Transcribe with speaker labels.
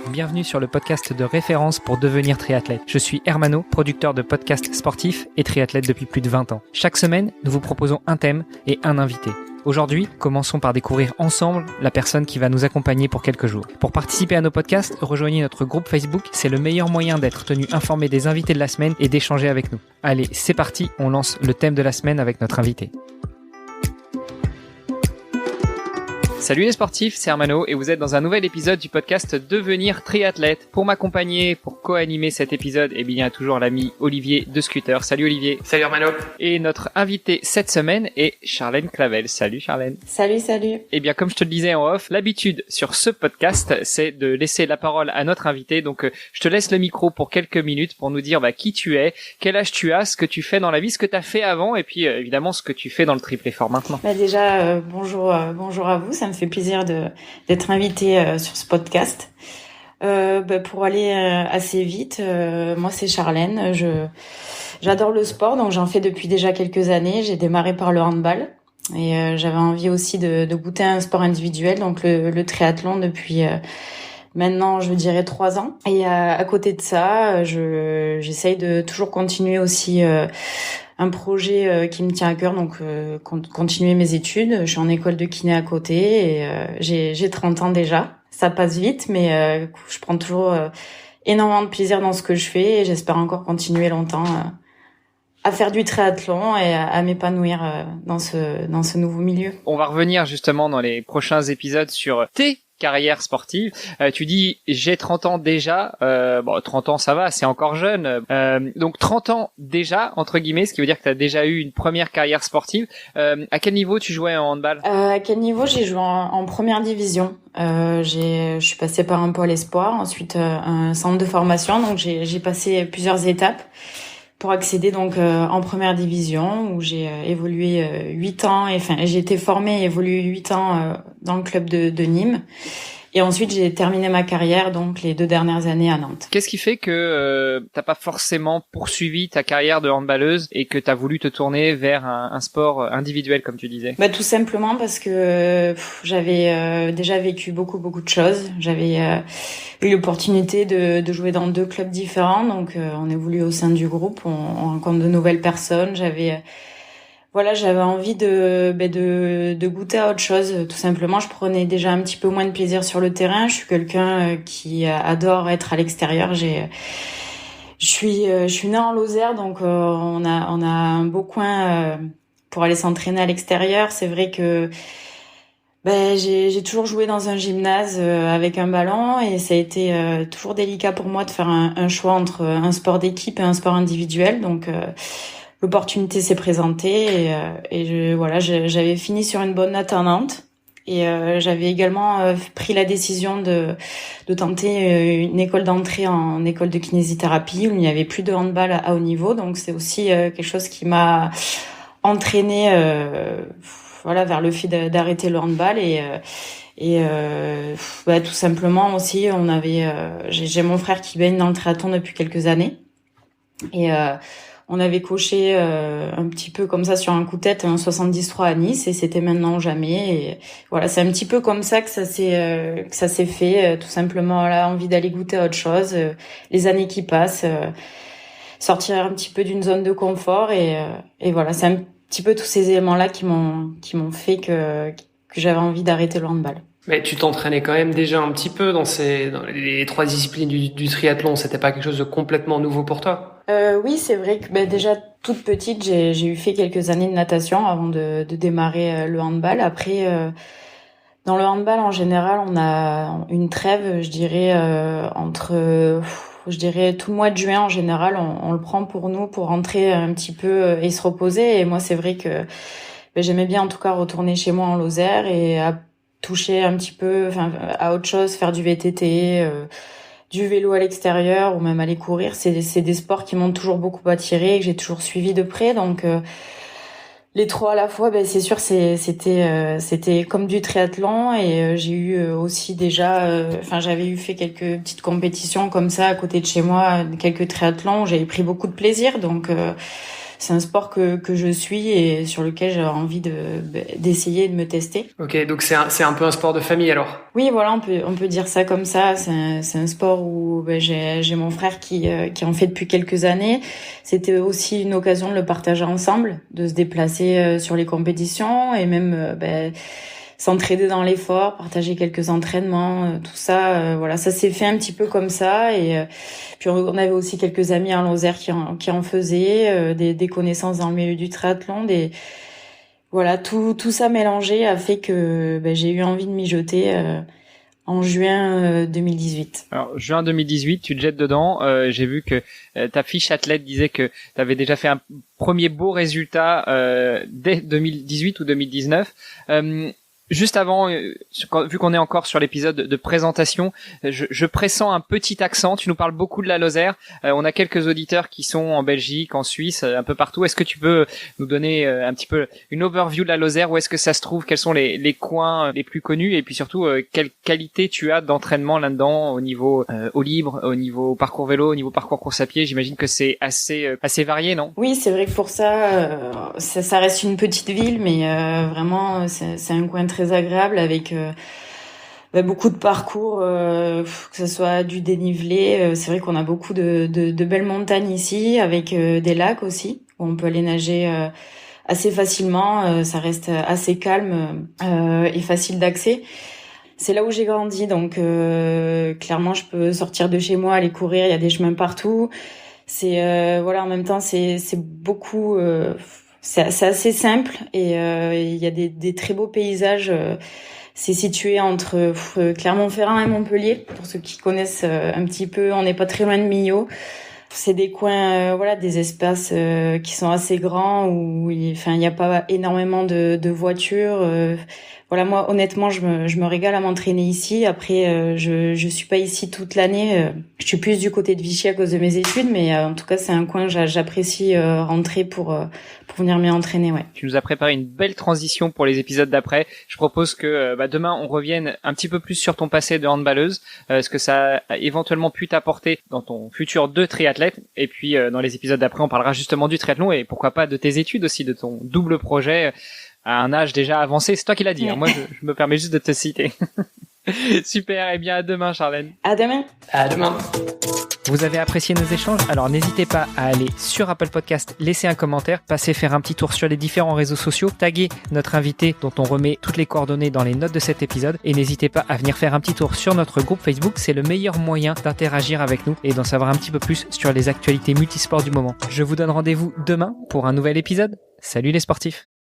Speaker 1: bienvenue sur le podcast de référence pour devenir triathlète. Je suis Hermano, producteur de podcasts sportifs et triathlète depuis plus de 20 ans. Chaque semaine, nous vous proposons un thème et un invité. Aujourd'hui, commençons par découvrir ensemble la personne qui va nous accompagner pour quelques jours. Pour participer à nos podcasts, rejoignez notre groupe Facebook, c'est le meilleur moyen d'être tenu informé des invités de la semaine et d'échanger avec nous. Allez, c'est parti, on lance le thème de la semaine avec notre invité. Salut les sportifs, c'est Hermano et vous êtes dans un nouvel épisode du podcast Devenir triathlète. Pour m'accompagner, pour co-animer cet épisode, il y a toujours l'ami Olivier de Scooter. Salut Olivier.
Speaker 2: Salut Hermano.
Speaker 1: Et notre invité cette semaine est Charlène Clavel. Salut Charlène.
Speaker 3: Salut.
Speaker 1: Comme je te le disais en off, l'habitude sur ce podcast, c'est de laisser la parole à notre invité. Donc je te laisse le micro pour quelques minutes pour nous dire qui tu es, quel âge tu as, ce que tu fais dans la vie, ce que tu as fait avant et puis évidemment ce que tu fais dans le triple effort maintenant.
Speaker 3: Déjà, bonjour à vous. Ça me fait plaisir d'être invitée sur ce podcast. Pour aller assez vite, moi c'est Charlène. J'adore le sport, donc j'en fais depuis déjà quelques années. J'ai démarré par le handball et j'avais envie aussi de goûter à un sport individuel, donc le triathlon depuis maintenant, je dirais 3 ans. Et à côté de ça, j'essaye de toujours continuer aussi un projet qui me tient à cœur, donc continuer mes études. Je suis en école de kiné à côté et j'ai 30 ans déjà. Ça passe vite, mais je prends toujours énormément de plaisir dans ce que je fais et j'espère encore continuer longtemps à faire du triathlon et à m'épanouir dans ce nouveau milieu.
Speaker 1: On va revenir justement dans les prochains épisodes sur tes carrière sportive. Tu dis j'ai 30 ans déjà. 30 ans ça va, c'est encore jeune. Donc 30 ans déjà entre guillemets, ce qui veut dire que tu as déjà eu une première carrière sportive. À quel niveau tu jouais en handball?
Speaker 3: À quel niveau j'ai joué en première division. Je suis passée par un pôle espoir, ensuite un centre de formation. Donc j'ai passé plusieurs étapes pour accéder donc en première division où j'ai évolué 8 ans et j'ai été formée et évolué 8 ans dans le club de Nîmes. Et ensuite, j'ai terminé ma carrière, donc les 2 dernières années à Nantes.
Speaker 1: Qu'est-ce qui fait que t'as pas forcément poursuivi ta carrière de handballeuse et que t'as voulu te tourner vers un sport individuel, comme tu disais?
Speaker 3: Tout simplement parce que j'avais déjà vécu beaucoup de choses. J'avais eu l'opportunité de jouer dans 2 clubs différents, donc on évolue au sein du groupe, on rencontre de nouvelles personnes. J'avais envie de goûter à autre chose. Tout simplement, je prenais déjà un petit peu moins de plaisir sur le terrain. Je suis quelqu'un qui adore être à l'extérieur. Je suis née en Lozère, donc on a un beau coin pour aller s'entraîner à l'extérieur. C'est vrai que j'ai toujours joué dans un gymnase avec un ballon et ça a été toujours délicat pour moi de faire un choix entre un sport d'équipe et un sport individuel. Donc l'opportunité s'est présentée et j'avais fini sur une bonne note à Nantes et j'avais également pris la décision de tenter une école d'entrée en école de kinésithérapie où il n'y avait plus de handball à haut niveau, donc c'est aussi quelque chose qui m'a entraînée vers le fait d'arrêter le handball et tout simplement aussi j'ai mon frère qui baigne dans le triathlon depuis quelques années et on avait coché un petit peu comme ça sur un coup de tête un 73 à Nice et c'était maintenant ou jamais. Et voilà, c'est un petit peu comme ça que ça s'est fait. Tout simplement, envie d'aller goûter à autre chose. Les années qui passent, sortir un petit peu d'une zone de confort et voilà, c'est un petit peu tous ces éléments-là qui m'ont fait que j'avais envie d'arrêter le handball.
Speaker 2: Mais tu t'entraînais quand même déjà un petit peu dans les 3 disciplines du triathlon. C'était pas quelque chose de complètement nouveau pour toi?
Speaker 3: Oui, c'est vrai que déjà toute petite, j'ai eu fait quelques années de natation avant de démarrer le handball. Après, dans le handball en général, on a une trêve, je dirais tout le mois de juin en général, on le prend pour nous pour rentrer un petit peu et se reposer. Et moi, c'est vrai que j'aimais bien en tout cas retourner chez moi en Lozère et à toucher un petit peu à autre chose, faire du VTT, du vélo à l'extérieur ou même aller courir. C'est des sports qui m'ont toujours beaucoup attiré et que j'ai toujours suivi de près. Donc les 3 à la fois, c'est sûr, c'était comme du triathlon et j'ai eu aussi déjà, j'avais fait quelques petites compétitions comme ça à côté de chez moi, quelques triathlons où j'avais pris beaucoup de plaisir. Donc c'est un sport que je suis et sur lequel j'ai envie d'essayer de me tester.
Speaker 2: Ok, donc c'est un peu un sport de famille alors.
Speaker 3: Oui, voilà, on peut dire ça comme ça. C'est un sport où j'ai mon frère qui en fait depuis quelques années. C'était aussi une occasion de le partager ensemble, de se déplacer sur les compétitions et même s'entraider dans l'effort, partager quelques entraînements, tout ça. Voilà, ça s'est fait un petit peu comme ça. Et puis on avait aussi quelques amis en Lozère qui en faisaient, des connaissances dans le milieu du triathlon. Voilà, tout ça mélangé a fait que j'ai eu envie de m'y jeter en juin 2018.
Speaker 1: Alors, juin 2018, tu te jettes dedans. J'ai vu que ta fiche athlète disait que tu avais déjà fait un premier beau résultat dès 2018 ou 2019. Juste avant, vu qu'on est encore sur l'épisode de présentation, je pressens un petit accent. Tu nous parles beaucoup de la Lozère. On a quelques auditeurs qui sont en Belgique, en Suisse, un peu partout. Est-ce que tu peux nous donner un petit peu une overview de la Lozère? Où est-ce que ça se trouve? Quels sont les coins les plus connus? Et puis surtout, quelle qualité tu as d'entraînement là-dedans au niveau eau libre, au niveau parcours vélo, au niveau parcours course à pied? J'imagine que c'est assez varié, non?
Speaker 3: Oui, c'est vrai que pour ça reste une petite ville, mais vraiment, c'est un coin très agréable avec beaucoup de parcours, que ce soit du dénivelé. C'est vrai qu'on a beaucoup de belles montagnes ici, avec des lacs aussi où on peut aller nager assez facilement. Ça reste assez calme et facile d'accès. C'est là où j'ai grandi, donc clairement je peux sortir de chez moi, aller courir. Il y a des chemins partout. C'est en même temps c'est beaucoup. C'est assez simple et il y a des très beaux paysages. C'est situé entre Clermont-Ferrand et Montpellier. Pour ceux qui connaissent un petit peu, on n'est pas très loin de Millau. C'est des coins, des espaces qui sont assez grands où il y a pas énormément de voitures. Moi honnêtement, je me régale à m'entraîner ici. Après, je suis pas ici toute l'année. Je suis plus du côté de Vichy à cause de mes études, mais en tout cas, c'est un coin que j'apprécie rentrer pour venir m'y entraîner. Ouais.
Speaker 1: Tu nous as préparé une belle transition pour les épisodes d'après. Je propose que demain on revienne un petit peu plus sur ton passé de handballeuse, ce que ça a éventuellement pu t'apporter dans ton futur de triathlète. Et puis dans les épisodes d'après, on parlera justement du triathlon et pourquoi pas de tes études aussi, de ton double projet à un âge déjà avancé. C'est toi qui l'as dit, hein. Moi je me permets juste de te citer. Super, et bien à demain Charlène.
Speaker 3: À demain.
Speaker 2: À demain.
Speaker 1: Vous avez apprécié nos échanges? Alors n'hésitez pas à aller sur Apple Podcast, laisser un commentaire, passer faire un petit tour sur les différents réseaux sociaux, taguer notre invité dont on remet toutes les coordonnées dans les notes de cet épisode et n'hésitez pas à venir faire un petit tour sur notre groupe Facebook. C'est le meilleur moyen d'interagir avec nous et d'en savoir un petit peu plus sur les actualités multisports du moment. Je vous donne rendez-vous demain pour un nouvel épisode. Salut les sportifs!